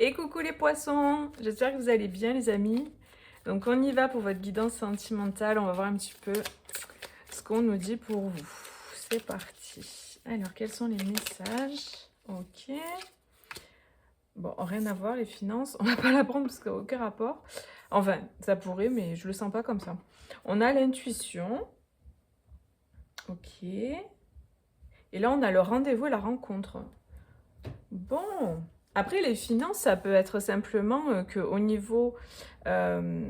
Et coucou les poissons, j'espère que vous allez bien les amis. Donc on y va pour votre guidance sentimentale, on va voir un petit peu ce qu'on nous dit pour vous. C'est parti. Alors quels sont les messages? Ok. Bon, rien à voir les finances, on va pas la prendre parce qu'il n'y a aucun rapport. Enfin, ça pourrait mais je le sens pas comme ça. On a l'intuition. Ok. Et là on a le rendez-vous et la rencontre. Bon, après les finances, ça peut être simplement qu'au niveau euh,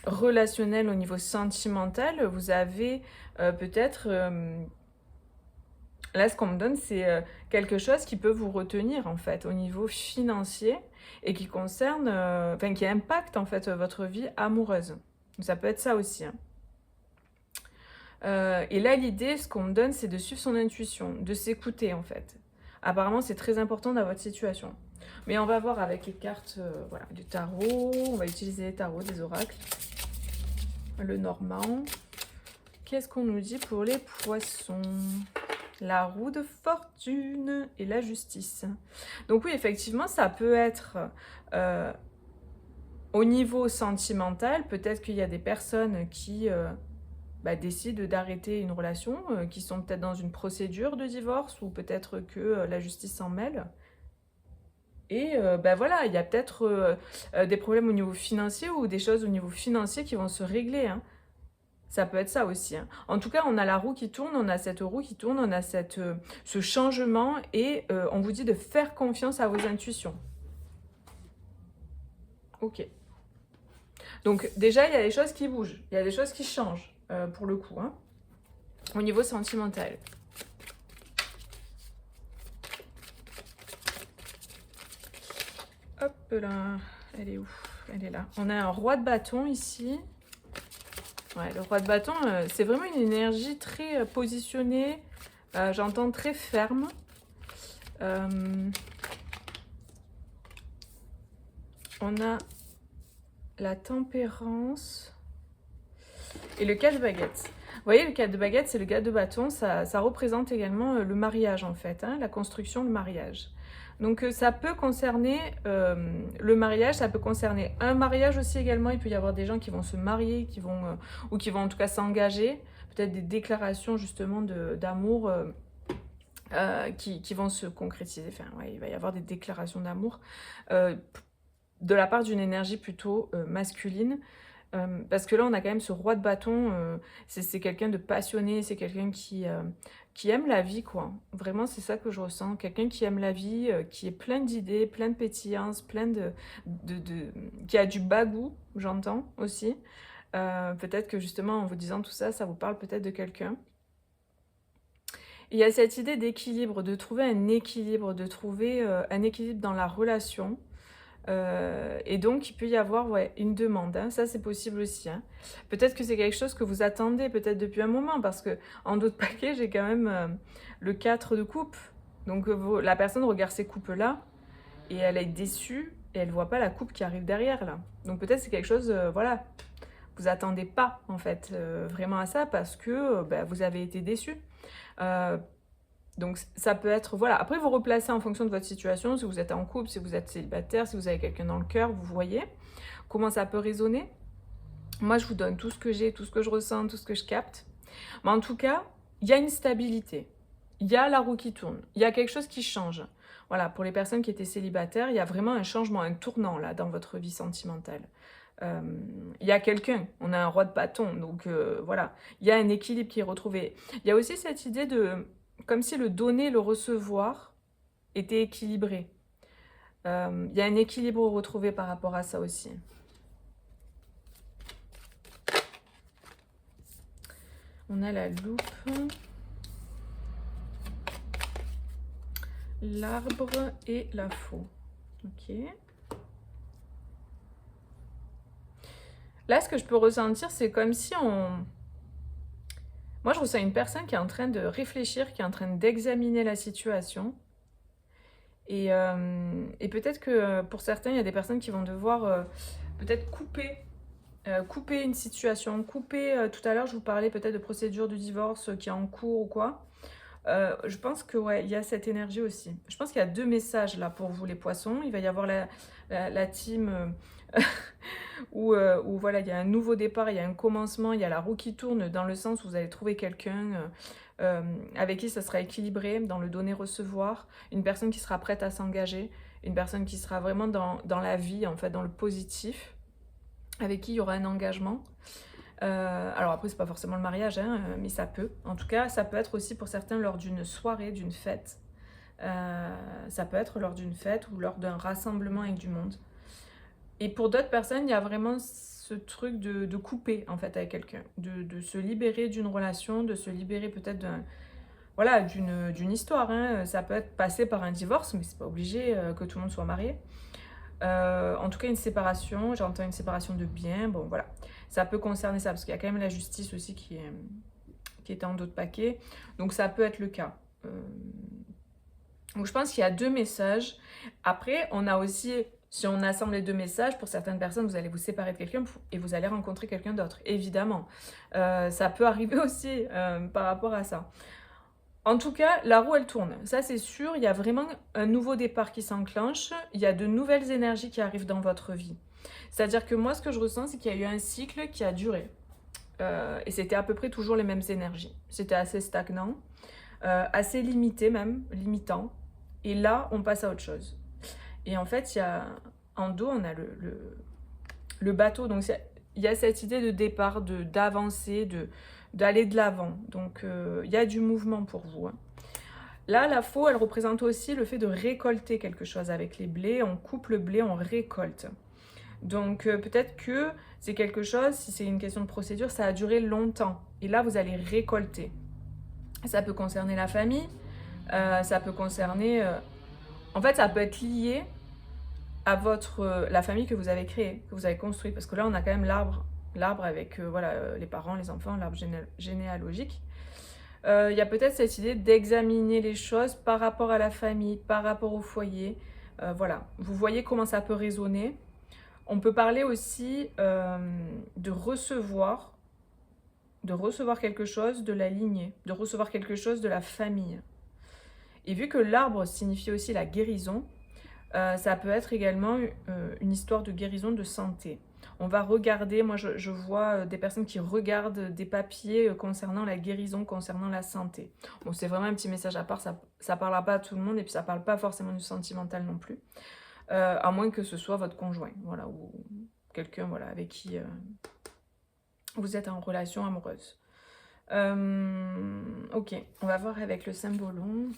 relationnel, au niveau sentimental, vous avez peut-être... là, ce qu'on me donne, c'est quelque chose qui peut vous retenir, en fait, au niveau financier et qui concerne... enfin, qui impacte, en fait, votre vie amoureuse. Donc, ça peut être ça aussi, hein. Et là, l'idée, ce qu'on me donne, c'est de suivre son intuition, de s'écouter en fait. Apparemment, c'est très important dans votre situation. Mais on va voir avec les cartes voilà, du tarot. On va utiliser les tarots, des oracles. Le normand. Qu'est-ce qu'on nous dit pour les poissons? La roue de fortune et la justice. Donc oui, effectivement, ça peut être... au niveau sentimental, peut-être qu'il y a des personnes qui... décident d'arrêter une relation, qui sont peut-être dans une procédure de divorce ou peut-être que la justice s'en mêle. Et voilà, il y a peut-être des problèmes au niveau financier ou des choses au niveau financier qui vont se régler, hein. Ça peut être ça aussi, hein. En tout cas, on a la roue qui tourne, on a cette roue qui tourne, on a ce changement et on vous dit de faire confiance à vos intuitions. Ok. Donc déjà, il y a des choses qui bougent, il y a des choses qui changent pour le coup, hein, au niveau sentimental. Hop là, elle est où? Elle est là. On a un roi de bâton ici. Ouais, le roi de bâton, c'est vraiment une énergie très positionnée. J'entends très ferme. On a la tempérance et le 4 de baguette. Vous voyez, le 4 de baguette, c'est le 4 de bâton. Ça représente également le mariage, en fait, hein, la construction, le mariage. Donc ça peut concerner le mariage, ça peut concerner un mariage aussi également. Il peut y avoir des gens qui vont se marier, ou qui vont en tout cas s'engager. Peut-être des déclarations justement d'amour qui vont se concrétiser. Enfin, ouais, il va y avoir des déclarations d'amour de la part d'une énergie plutôt masculine. Parce que là, on a quand même ce roi de bâton, c'est quelqu'un de passionné, c'est quelqu'un qui aime la vie, quoi. Vraiment, c'est ça que je ressens. Quelqu'un qui aime la vie, qui est plein d'idées, plein de pétillance, qui a du bagou, j'entends aussi. Peut-être que justement, en vous disant tout ça, ça vous parle peut-être de quelqu'un. Il y a cette idée d'équilibre, de trouver un équilibre, de trouver un équilibre dans la relation. Et donc, il peut y avoir une demande, hein. Ça, c'est possible aussi, hein. Peut-être que c'est quelque chose que vous attendez peut-être depuis un moment, parce que en d'autres paquets, j'ai quand même le 4 de coupe. Donc, la personne regarde ces coupes-là, et elle est déçue, et elle voit pas la coupe qui arrive derrière, là. Donc, peut-être c'est quelque chose, voilà, vous attendez pas, en fait, vraiment à ça, parce que vous avez été déçu. Donc ça peut être, voilà, après vous replacez en fonction de votre situation, si vous êtes en couple, si vous êtes célibataire, si vous avez quelqu'un dans le cœur, vous voyez comment ça peut résonner. Moi je vous donne tout ce que j'ai, tout ce que je ressens, tout ce que je capte. Mais en tout cas, il y a une stabilité, il y a la roue qui tourne, il y a quelque chose qui change. Voilà, pour les personnes qui étaient célibataires, il y a vraiment un changement, un tournant là dans votre vie sentimentale. Il y a quelqu'un, on a un roi de bâton, donc voilà, il y a un équilibre qui est retrouvé. Il y a aussi cette idée de, comme si le donner, le recevoir était équilibré. Il y a un équilibre retrouvé par rapport à ça aussi. On a la loupe, l'arbre et la faux. Ok. Là, ce que je peux ressentir, c'est comme si on... Moi, je ressens une personne qui est en train de réfléchir, qui est en train d'examiner la situation. Et peut-être que pour certains, il y a des personnes qui vont devoir peut-être couper une situation, couper... tout à l'heure, je vous parlais peut-être de procédure de divorce qui est en cours ou quoi. Je pense que ouais, il y a cette énergie aussi. Je pense qu'il y a 2 messages là pour vous les poissons. Il va y avoir la team, où voilà, il y a un nouveau départ, il y a un commencement, il y a la roue qui tourne dans le sens où vous allez trouver quelqu'un, avec qui ça sera équilibré dans le donner-recevoir, une personne qui sera prête à s'engager, une personne qui sera vraiment dans la vie, en fait, dans le positif, avec qui il y aura un engagement. Alors après, c'est pas forcément le mariage, hein, mais ça peut. En tout cas, ça peut être aussi pour certains lors d'une soirée, d'une fête. Ça peut être lors d'une fête ou lors d'un rassemblement avec du monde. Et pour d'autres personnes, il y a vraiment ce truc de couper en fait avec quelqu'un, de se libérer d'une relation, de se libérer peut-être voilà, d'une histoire. Hein. Ça peut être passé par un divorce, mais c'est pas obligé que tout le monde soit marié. En tout cas, une séparation, j'entends une séparation de biens, bon voilà. Ça peut concerner ça, parce qu'il y a quand même la justice aussi qui est en dos de paquet. Donc ça peut être le cas. Donc je pense qu'il y a 2 messages. Après, on a aussi, si on assemble les 2 messages, pour certaines personnes, vous allez vous séparer de quelqu'un et vous allez rencontrer quelqu'un d'autre, évidemment. Ça peut arriver aussi par rapport à ça. En tout cas, la roue, elle tourne. Ça, c'est sûr. Il y a vraiment un nouveau départ qui s'enclenche. Il y a de nouvelles énergies qui arrivent dans votre vie. C'est-à-dire que moi, ce que je ressens, c'est qu'il y a eu un cycle qui a duré. Et c'était à peu près toujours les mêmes énergies. C'était assez stagnant, assez limité même, limitant. Et là, on passe à autre chose. Et en fait, il y a, en dos, on a le bateau. Donc, il y a cette idée de départ, d'avancer, d'aller de l'avant. Donc, il y a du mouvement pour vous. Hein. Là, la faux, elle représente aussi le fait de récolter quelque chose avec les blés. On coupe le blé, on récolte. Donc, peut-être que c'est quelque chose, si c'est une question de procédure, ça a duré longtemps. Et là, vous allez récolter. Ça peut concerner la famille, ça peut concerner... en fait, ça peut être lié à la famille que vous avez créée, que vous avez construite. Parce que là, on a quand même l'arbre avec voilà, les parents, les enfants, l'arbre généalogique. Il y a peut-être cette idée d'examiner les choses par rapport à la famille, par rapport au foyer. Voilà, vous voyez comment ça peut résonner. On peut parler aussi de recevoir quelque chose de la lignée, de recevoir quelque chose de la famille. Et vu que l'arbre signifie aussi la guérison, ça peut être également une histoire de guérison de santé. On va regarder, moi je vois des personnes qui regardent des papiers concernant la guérison, concernant la santé. Bon, c'est vraiment un petit message à part, ça ne parlera pas à tout le monde et puis ça ne parle pas forcément du sentimental non plus. À moins que ce soit votre conjoint, voilà, ou quelqu'un voilà, avec qui vous êtes en relation amoureuse. Ok, on va voir avec le symbolon.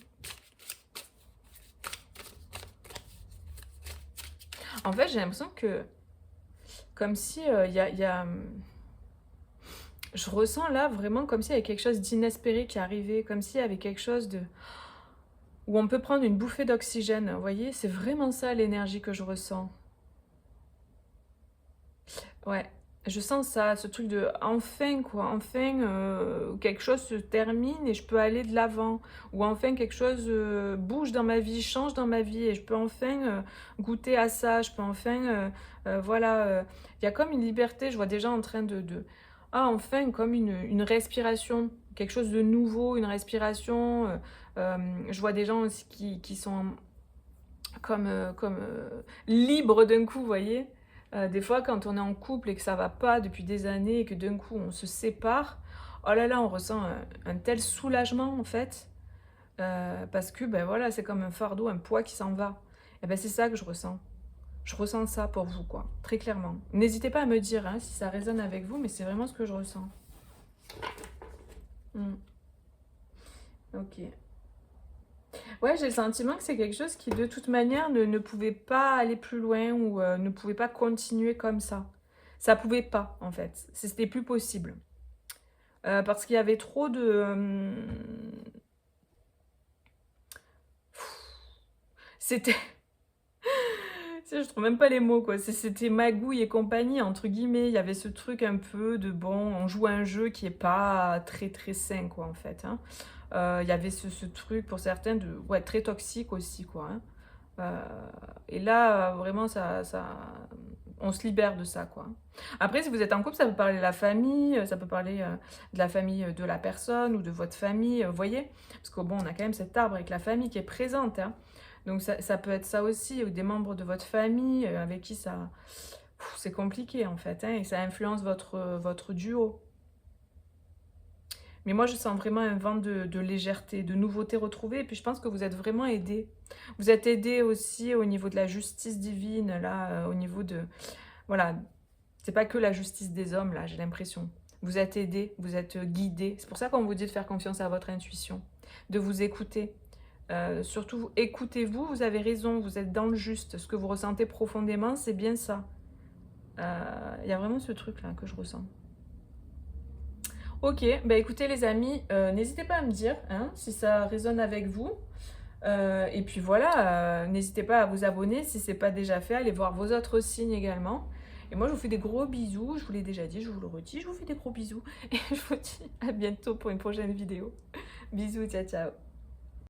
En fait, j'ai l'impression que, comme si je ressens là vraiment comme s'il y avait quelque chose d'inespéré qui arrivait, comme s'il y avait quelque chose où on peut prendre une bouffée d'oxygène, vous voyez, c'est vraiment ça l'énergie que je ressens. Ouais, je sens ça, ce truc de enfin quoi, enfin quelque chose se termine et je peux aller de l'avant. Ou enfin quelque chose bouge dans ma vie, change dans ma vie et je peux enfin goûter à ça, je peux enfin, voilà, il y a comme une liberté, je vois déjà en train ah enfin comme une respiration, quelque chose de nouveau, une respiration. Je vois des gens aussi qui sont comme libres d'un coup, vous voyez. Des fois, quand on est en couple et que ça va pas depuis des années et que d'un coup on se sépare, oh là là, on ressent un tel soulagement en fait, parce que ben voilà, c'est comme un fardeau, un poids qui s'en va. Et ben c'est ça que je ressens. Je ressens ça pour vous, quoi, très clairement. N'hésitez pas à me dire hein, si ça résonne avec vous, mais c'est vraiment ce que je ressens. Ok. Ouais, j'ai le sentiment que c'est quelque chose qui, de toute manière, ne pouvait pas aller plus loin ou ne pouvait pas continuer comme ça. Ça pouvait pas, en fait. C'était plus possible. Parce qu'il y avait trop de... C'était... Je trouve même pas les mots, quoi. C'était magouille et compagnie, entre guillemets. Il y avait ce truc un peu de, bon, on joue à un jeu qui est pas très très sain, quoi, en fait. Hein. Il y avait ce truc, pour certains, ouais, très toxique aussi, quoi. Hein. Et là, vraiment, on se libère de ça, quoi. Après, si vous êtes en couple, ça peut parler de la famille, ça peut parler de la famille de la personne ou de votre famille, vous voyez? Parce que bon, on a quand même cet arbre avec la famille qui est présente, hein. Donc ça peut être ça aussi, ou des membres de votre famille avec qui ça... C'est compliqué en fait, hein, et ça influence votre duo. Mais moi, je sens vraiment un vent de légèreté, de nouveauté retrouvée. Et puis, je pense que vous êtes vraiment aidés. Vous êtes aidés aussi au niveau de la justice divine, là, au niveau de... Voilà, c'est pas que la justice des hommes, là, j'ai l'impression. Vous êtes aidés, vous êtes guidés. C'est pour ça qu'on vous dit de faire confiance à votre intuition, de vous écouter. Surtout, écoutez-vous, vous avez raison, vous êtes dans le juste. Ce que vous ressentez profondément, c'est bien ça. Il y a vraiment ce truc-là que je ressens. Ok, bah écoutez les amis, n'hésitez pas à me dire hein, si ça résonne avec vous. Et puis voilà, n'hésitez pas à vous abonner si ce n'est pas déjà fait, allez voir vos autres signes également. Et moi je vous fais des gros bisous, je vous l'ai déjà dit, je vous le redis, je vous fais des gros bisous. Et je vous dis à bientôt pour une prochaine vidéo. Bisous, ciao ciao.